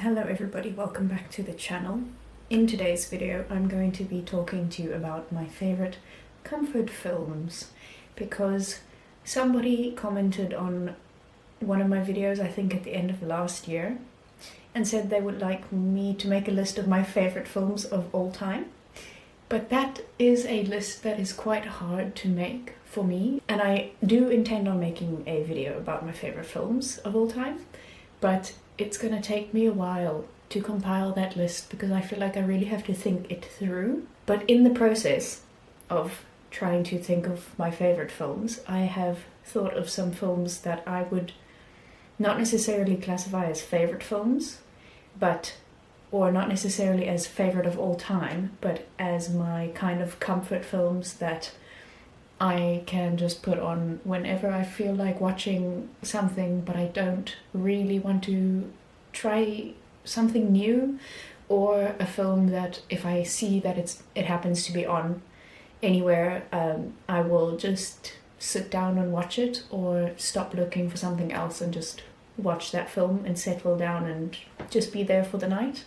Hello everybody, welcome back to the channel. In today's video I'm going to be talking to you about my favorite comfort films because somebody commented on one of my videos, I think at the end of last year, and said they would like me to make a list of my favorite films of all time. But that is a list that is quite hard to make for me, and I do intend on making a video about my favorite films of all time, but it's gonna take me a while to compile that list because I feel like I really have to think it through. But in the process of trying to think of my favorite films, I have thought of some films that I would not necessarily classify as favorite films, or not necessarily as favorite of all time, but as my kind of comfort films that I can just put on whenever I feel like watching something but I don't really want to try something new, or a film that if I see that it happens to be on anywhere, I will just sit down and watch it, or stop looking for something else and just watch that film and settle down and just be there for the night,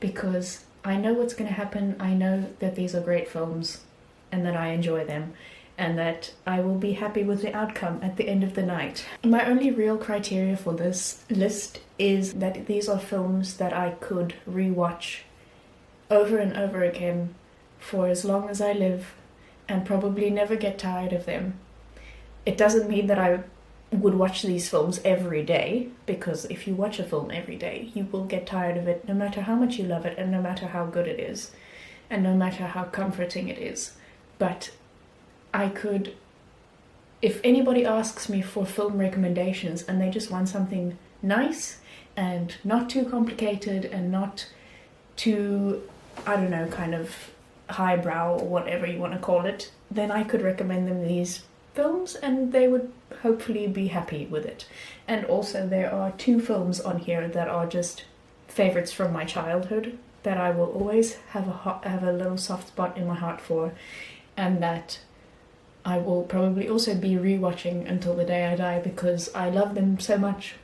because I know what's going to happen. I know that these are great films and that I enjoy them, and that I will be happy with the outcome at the end of the night. My only real criteria for this list is that these are films that I could rewatch over and over again for as long as I live and probably never get tired of them. It doesn't mean that I would watch these films every day, because if you watch a film every day, you will get tired of it no matter how much you love it and no matter how good it is and no matter how comforting it is. But I could, if anybody asks me for film recommendations and they just want something nice and not too complicated and not too, I don't know, kind of highbrow or whatever you want to call it, then I could recommend them these films and they would hopefully be happy with it. And also there are two films on here that are just favorites from my childhood that I will always have a little soft spot in my heart for, and that I will probably also be rewatching until the day I die because I love them so much.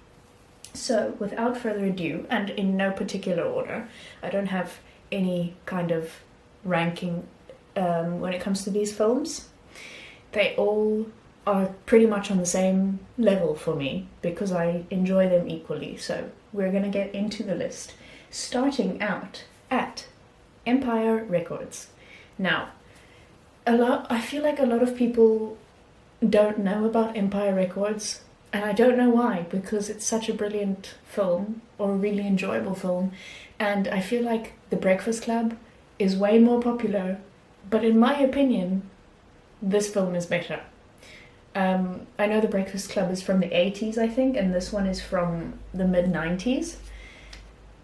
So without further ado, and in no particular order, I don't have any kind of ranking when it comes to these films. They all are pretty much on the same level for me because I enjoy them equally. So we're gonna get into the list, starting out at Empire Records. Now, I feel like a lot of people don't know about Empire Records, and I don't know why, because it's such a brilliant film, or a really enjoyable film, and I feel like The Breakfast Club is way more popular, but in my opinion, this film is better. I know The Breakfast Club is from the 80s, I think, and this one is from the mid-90s,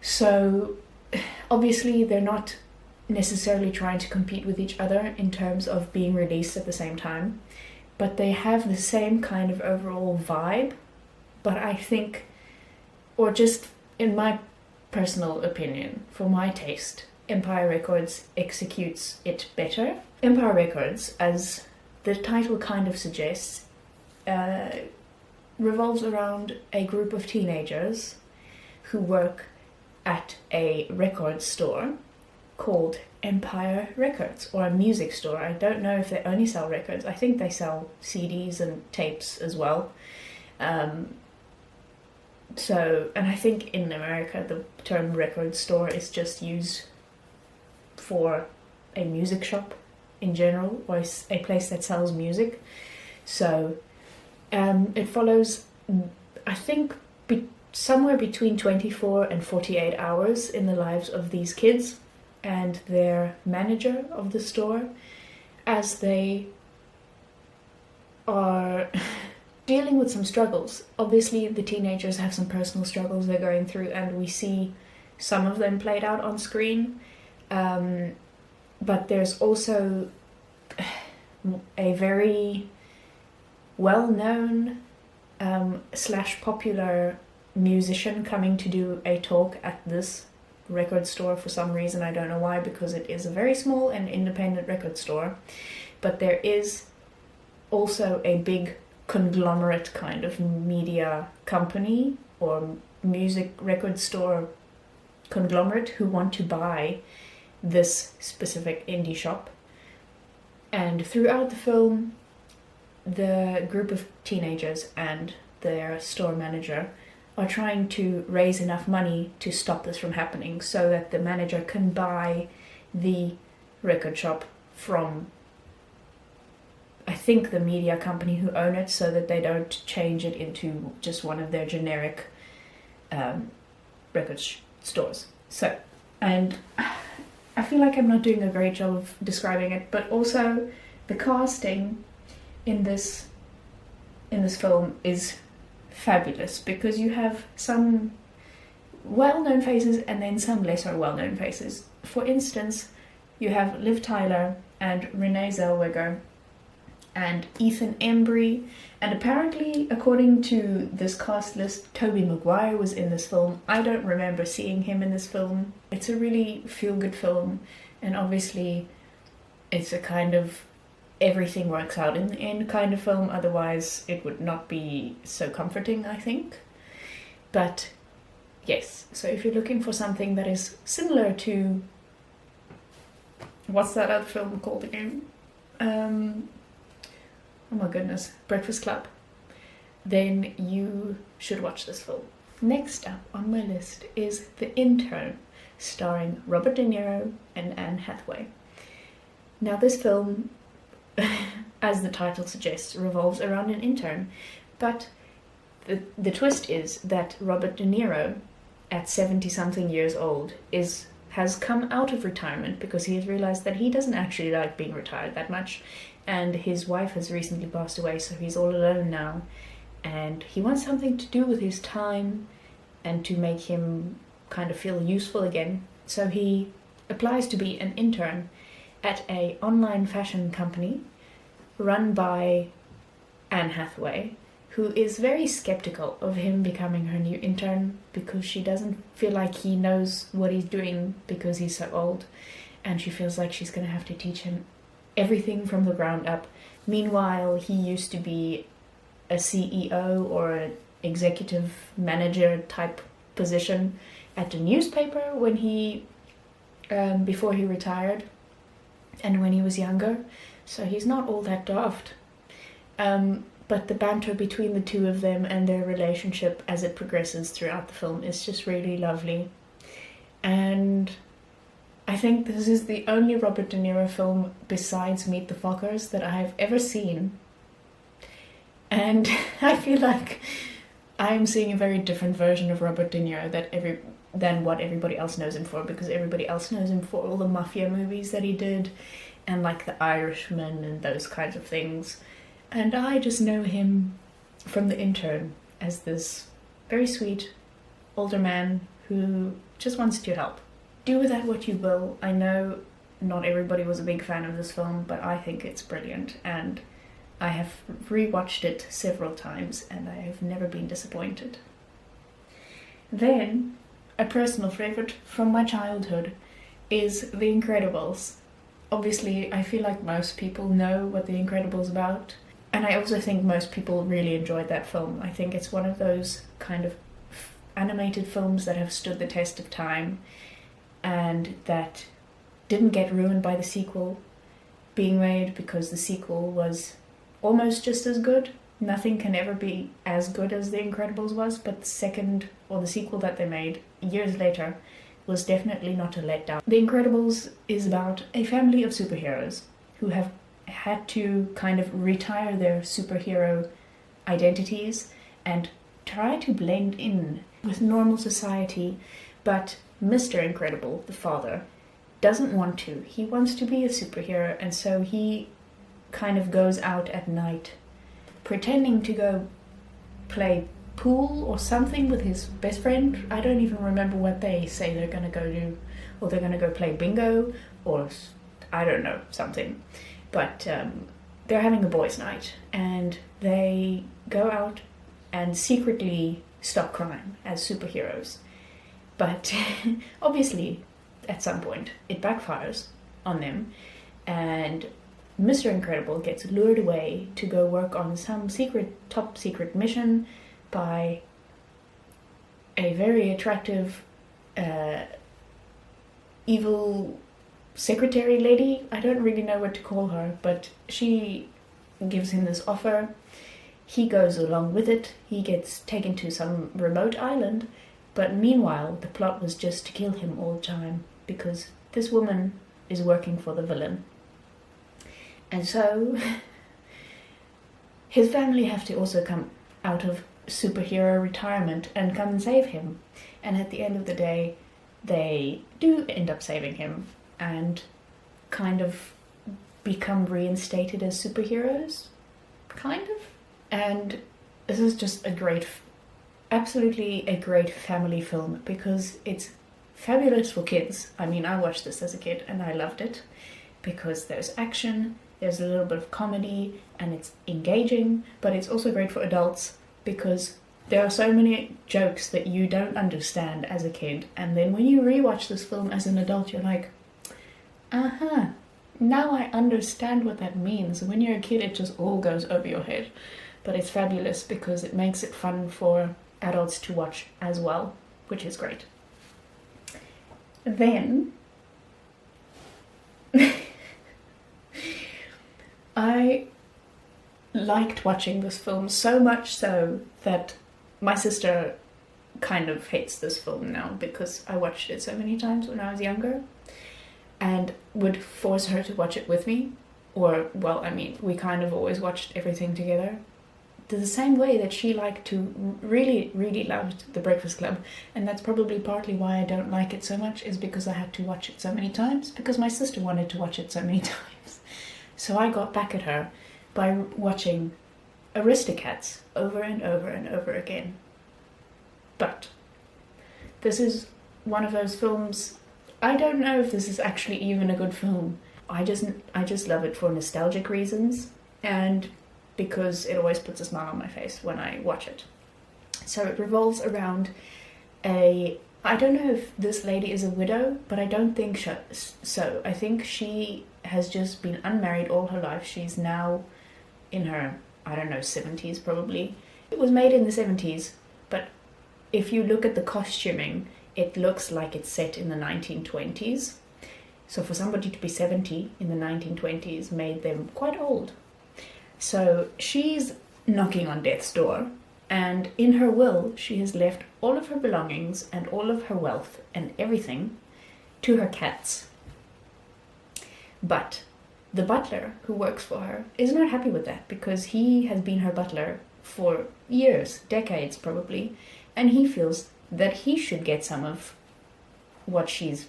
so obviously they're not necessarily trying to compete with each other in terms of being released at the same time, but they have the same kind of overall vibe. But I think, or just in my personal opinion, for my taste, Empire Records executes it better. Empire Records, as the title kind of suggests, revolves around a group of teenagers who work at a record store called Empire Records, or a music store. I don't know if they only sell records. I think they sell CDs and tapes as well. And I think in America the term record store is just used for a music shop in general, or a place that sells music. So it follows, I think, somewhere between 24 and 48 hours in the lives of these kids and their manager of the store, as they are dealing with some struggles. Obviously the teenagers have some personal struggles they're going through, and we see some of them played out on screen, but there's also a very well-known / popular musician coming to do a talk at this record store for some reason. I don't know why, because it is a very small and independent record store, but there is also a big conglomerate kind of media company or music record store conglomerate who want to buy this specific indie shop. And throughout the film, the group of teenagers and their store manager are trying to raise enough money to stop this from happening so that the manager can buy the record shop from, I think, the media company who own it, so that they don't change it into just one of their generic record stores. So, and I feel like I'm not doing a great job of describing it, but also the casting in this film is fabulous, because you have some well-known faces and then some lesser well-known faces. For instance, you have Liv Tyler and Renee Zellweger and Ethan Embry, and apparently, according to this cast list, Tobey Maguire was in this film. I don't remember seeing him in this film. It's a really feel-good film, and obviously it's a kind of everything works out in the end kind of film, otherwise it would not be so comforting, I think. But yes, so if you're looking for something that is similar to, what's that other film called again? Oh my goodness, Breakfast Club, then you should watch this film. Next up on my list is The Intern, starring Robert De Niro and Anne Hathaway. Now this film, as the title suggests, revolves around an intern, but the twist is that Robert De Niro, at 70-something years old, has come out of retirement because he has realized that he doesn't actually like being retired that much, and his wife has recently passed away, so he's all alone now, and he wants something to do with his time and to make him kind of feel useful again. So he applies to be an intern at an online fashion company run by Anne Hathaway, who is very skeptical of him becoming her new intern because she doesn't feel like he knows what he's doing because he's so old, and she feels like she's going to have to teach him everything from the ground up. Meanwhile, he used to be a CEO or an executive manager type position at the newspaper when he before he retired and when he was younger, so he's not all that daft. But the banter between the two of them and their relationship as it progresses throughout the film is just really lovely. And I think this is the only Robert De Niro film besides Meet the Fockers that I have ever seen. And I feel like I'm seeing a very different version of Robert De Niro than what everybody else knows him for, because everybody else knows him for all the mafia movies that he did, and like The Irishman and those kinds of things. And I just know him from The Intern as this very sweet older man who just wants to help. Do with that what you will. I know not everybody was a big fan of this film, but I think it's brilliant, and I have rewatched it several times and I have never been disappointed. Then, a personal favourite from my childhood is The Incredibles. Obviously, I feel like most people know what The Incredibles is about, and I also think most people really enjoyed that film. I think it's one of those kind of animated films that have stood the test of time and that didn't get ruined by the sequel being made, because the sequel was almost just as good. Nothing can ever be as good as The Incredibles was, but the sequel that they made years later was definitely not a letdown. The Incredibles is about a family of superheroes who have had to kind of retire their superhero identities and try to blend in with normal society, but Mr. Incredible, the father, doesn't want to. He wants to be a superhero, and so he kind of goes out at night pretending to go play pool or something with his best friend. I don't even remember what they say they're gonna go do, or they're gonna go play bingo, or I don't know, something. But they're having a boys' night, and they go out and secretly stop crime as superheroes. But obviously, at some point, it backfires on them, and Mr. Incredible gets lured away to go work on some top secret mission by a very attractive evil secretary lady. I don't really know what to call her, but she gives him this offer. He goes along with it. He gets taken to some remote island, but meanwhile the plot was just to kill him all the time because this woman is working for the villain. And so his family have to also come out of superhero retirement and come and save him. And at the end of the day, they do end up saving him and kind of become reinstated as superheroes, kind of. And this is just absolutely a great family film because it's fabulous for kids. I mean, I watched this as a kid and I loved it because there's action, there's a little bit of comedy, and it's engaging, but it's also great for adults because there are so many jokes that you don't understand as a kid, and then when you rewatch this film as an adult, you're like, now I understand what that means. When you're a kid, it just all goes over your head. But it's fabulous because it makes it fun for adults to watch as well, which is great. Then I liked watching this film so much so that my sister kind of hates this film now because I watched it so many times when I was younger and would force her to watch it with me. Or, well, I mean, we kind of always watched everything together. The same way that she really loved The Breakfast Club, and that's probably partly why I don't like it so much, is because I had to watch it so many times, because my sister wanted to watch it so many times. So I got back at her by watching Aristocats over and over and over again. But this is one of those films, I don't know if this is actually even a good film. I just love it for nostalgic reasons, and because it always puts a smile on my face when I watch it. So it revolves around I don't know if this lady is a widow, but I don't think so. I think she has just been unmarried all her life. She's now in her, 70s probably. It was made in the 70s, but if you look at the costuming, it looks like it's set in the 1920s. So for somebody to be 70 in the 1920s made them quite old. So she's knocking on death's door, and in her will she has left all of her belongings and all of her wealth and everything to her cats. But the butler who works for her is not happy with that because he has been her butler for years, decades probably, and he feels that he should get some of what she's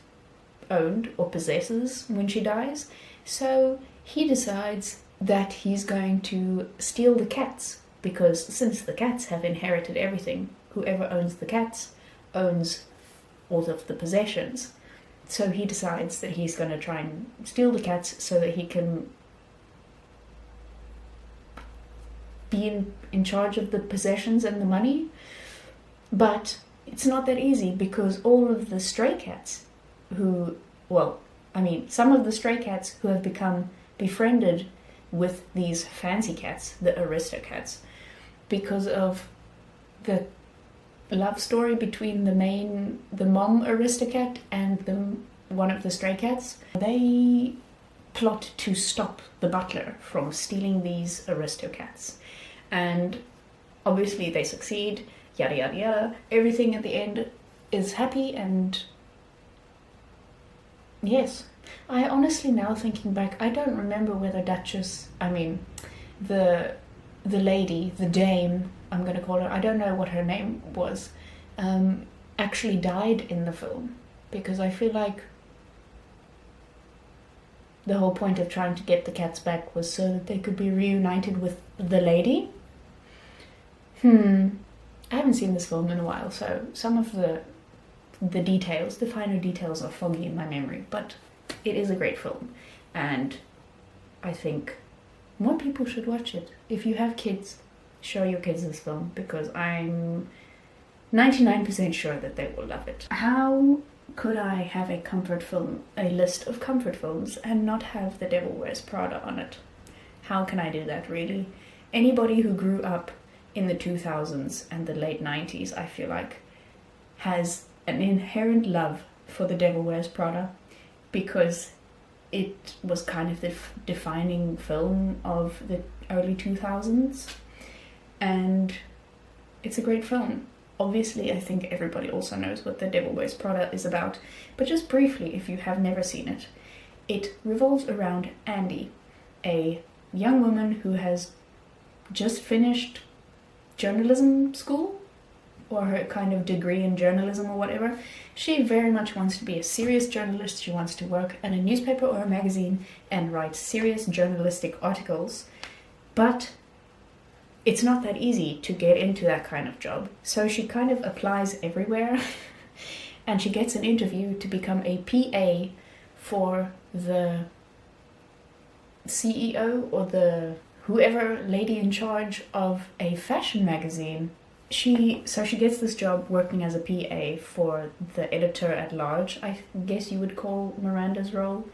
owned or possesses when she dies. So he decides that he's going to steal the cats, because since the cats have inherited everything, whoever owns the cats owns all of the possessions. So he decides that he's going to try and steal the cats so that he can be in charge of the possessions and the money. But it's not that easy because all of the stray cats some of the stray cats who have become befriended with these fancy cats, the Aristocats, because of the love story between the mom Aristocat and one of the stray cats. They plot to stop the butler from stealing these Aristocats, and obviously they succeed, yada yada yada. Everything at the end is happy, and yes. I honestly, now thinking back, I don't remember whether the lady, the dame, I'm going to call her, I don't know what her name was, actually died in the film. Because I feel like the whole point of trying to get the cats back was so that they could be reunited with the lady. I haven't seen this film in a while, so some of the details, the finer details are foggy in my memory, but it is a great film, and I think more people should watch it. If you have kids, show your kids this film, because I'm 99% sure that they will love it. How could I have a list of comfort films, and not have The Devil Wears Prada on it? How can I do that, really? Anybody who grew up in the 2000s and the late 90s, I feel like, has an inherent love for The Devil Wears Prada. because it was kind of the defining film of the early 2000s, and it's a great film. Obviously, I think everybody also knows what The Devil Wears Prada is about, but just briefly, if you have never seen it, it revolves around Andy, a young woman who has just finished journalism school, or her kind of degree in journalism or whatever. She very much wants to be a serious journalist. She wants to work at a newspaper or a magazine and write serious journalistic articles, but it's not that easy to get into that kind of job. So she kind of applies everywhere and she gets an interview to become a PA for the CEO or the whoever lady in charge of a fashion magazine. So she gets this job working as a PA for the editor at large, I guess you would call Miranda's role,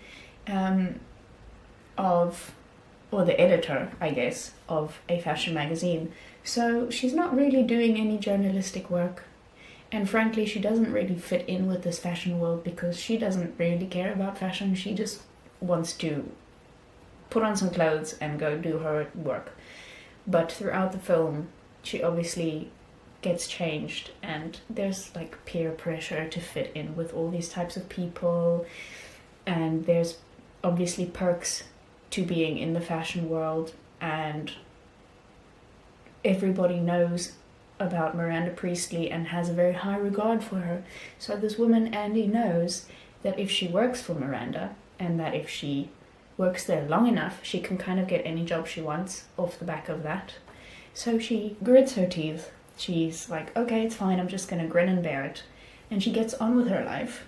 or the editor, I guess, of a fashion magazine. So she's not really doing any journalistic work, and frankly she doesn't really fit in with this fashion world because she doesn't really care about fashion. She just wants to put on some clothes and go do her work. But throughout the film she obviously gets changed, and there's like peer pressure to fit in with all these types of people, and there's obviously perks to being in the fashion world, and everybody knows about Miranda Priestley and has a very high regard for her. So this woman Andy knows that if she works for Miranda, and that if she works there long enough, she can kind of get any job she wants off the back of that. So she grits her teeth. She's like, okay, it's fine, I'm just gonna grin and bear it. And she gets on with her life.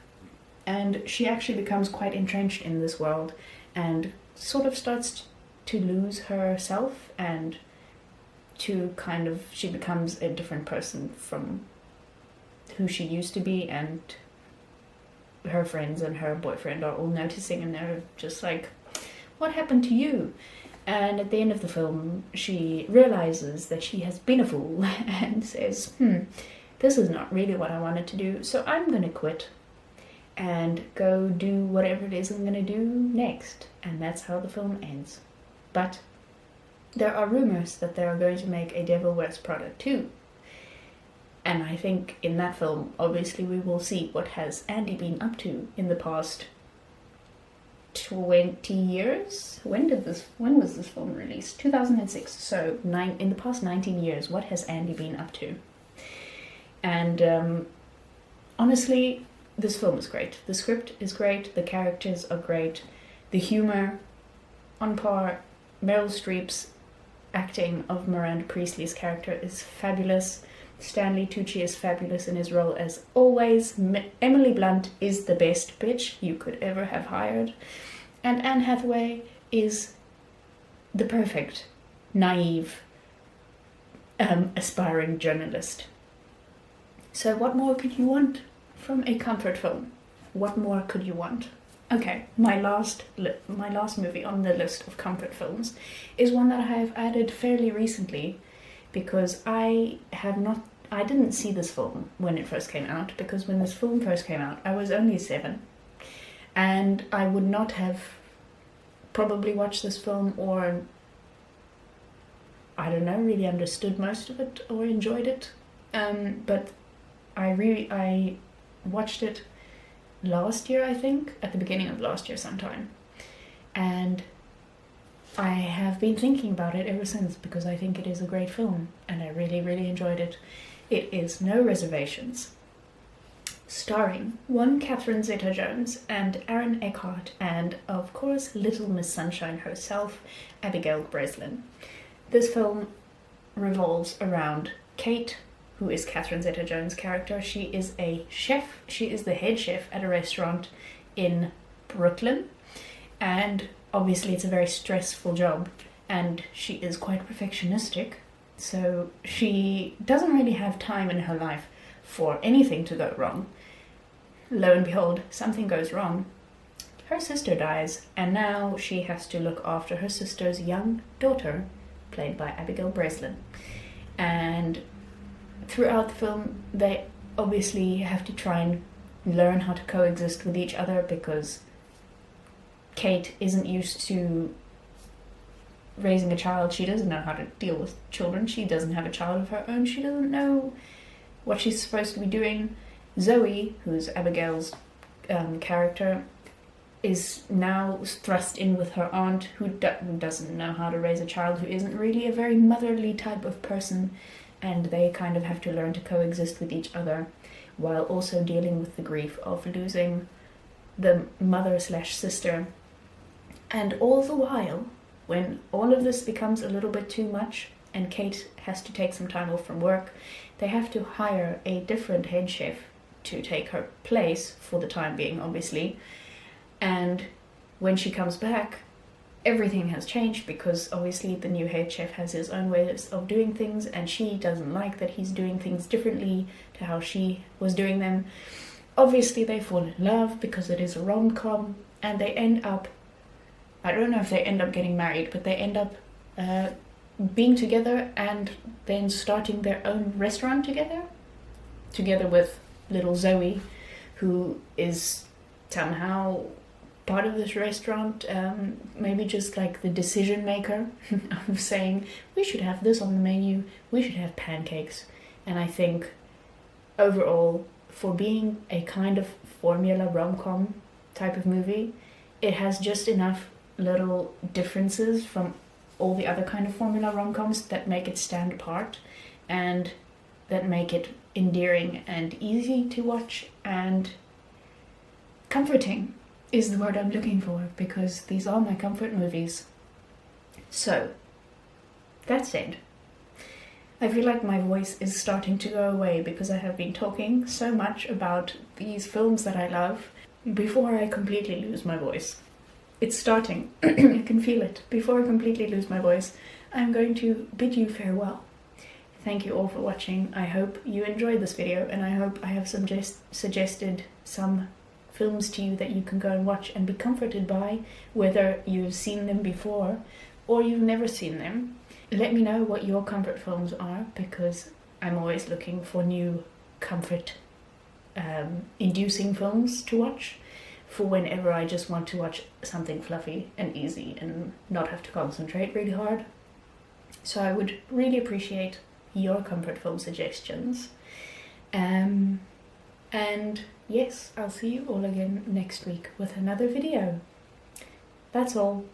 And she actually becomes quite entrenched in this world and sort of starts to lose herself, and she becomes a different person from who she used to be, and her friends and her boyfriend are all noticing, and they're just like, what happened to you? And at the end of the film she realizes that she has been a fool and says, this is not really what I wanted to do, so I'm gonna quit and go do whatever it is I'm gonna do next. And that's how the film ends. But there are rumors that they are going to make a Devil Wears Prada 2. And I think in that film, obviously we will see what has Andy been up to in the past 20 years? When was this film released? 2006. So in the past 19 years, what has Andy been up to? And honestly, this film is great. The script is great, the characters are great, the humor on par. Meryl Streep's acting of Miranda Priestley's character is fabulous. Stanley Tucci is fabulous in his role as always. Emily Blunt is the best bitch you could ever have hired. And Anne Hathaway is the perfect, naive, aspiring journalist. So what more could you want from a comfort film? What more could you want? Okay, my last movie on the list of comfort films is one that I have added fairly recently, because I didn't see this film when it first came out, because when this film first came out I was only 7, and I would not have probably watched this film, or I don't know, really understood most of it or enjoyed it, but I watched it last year, I think, at the beginning of last year sometime, and I have been thinking about it ever since, because I think it is a great film and I really, really enjoyed it. It is No Reservations, starring one Catherine Zeta-Jones and Aaron Eckhart, and of course Little Miss Sunshine herself, Abigail Breslin. This film revolves around Kate, who is Catherine Zeta-Jones' character. She is a chef. She is the head chef at a restaurant in Brooklyn, and obviously it's a very stressful job, and she is quite perfectionistic, so she doesn't really have time in her life for anything to go wrong. Lo and behold, something goes wrong. Her sister dies, and now she has to look after her sister's young daughter, played by Abigail Breslin. And throughout the film, they obviously have to try and learn how to coexist with each other, because Kate isn't used to raising a child. She doesn't know how to deal with children. She doesn't have a child of her own. She doesn't know what she's supposed to be doing. Zoe, who's Abigail's character, is now thrust in with her aunt, who doesn't know how to raise a child, who isn't really a very motherly type of person, and they kind of have to learn to coexist with each other while also dealing with the grief of losing the mother/sister. And all the while, when all of this becomes a little bit too much and Kate has to take some time off from work, they have to hire a different head chef to take her place, for the time being, obviously. And when she comes back, everything has changed, because obviously the new head chef has his own ways of doing things, and she doesn't like that he's doing things differently to how she was doing them. Obviously they fall in love because it is a rom-com, and they end up, I don't know if they end up getting married, but they end up being together and then starting their own restaurant together with little Zoe, who is somehow part of this restaurant, maybe just like the decision maker of saying, we should have this on the menu, we should have pancakes. And I think overall, for being a kind of formula rom-com type of movie, it has just enough little differences from all the other kind of formula rom-coms that make it stand apart, and that make it endearing and easy to watch, and comforting is the word I'm looking for, because these are my comfort movies. So, that said, I feel like my voice is starting to go away because I have been talking so much about these films that I love before I completely lose my voice. It's starting. I can feel it. Before I completely lose my voice, I'm going to bid you farewell. Thank you all for watching. I hope you enjoyed this video, and I hope I have suggested some films to you that you can go and watch and be comforted by, whether you've seen them before or you've never seen them. Let me know what your comfort films are, because I'm always looking for new comfort inducing films to watch for whenever I just want to watch something fluffy and easy and not have to concentrate really hard. So I would really appreciate your comfort film suggestions. And yes, I'll see you all again next week with another video. That's all.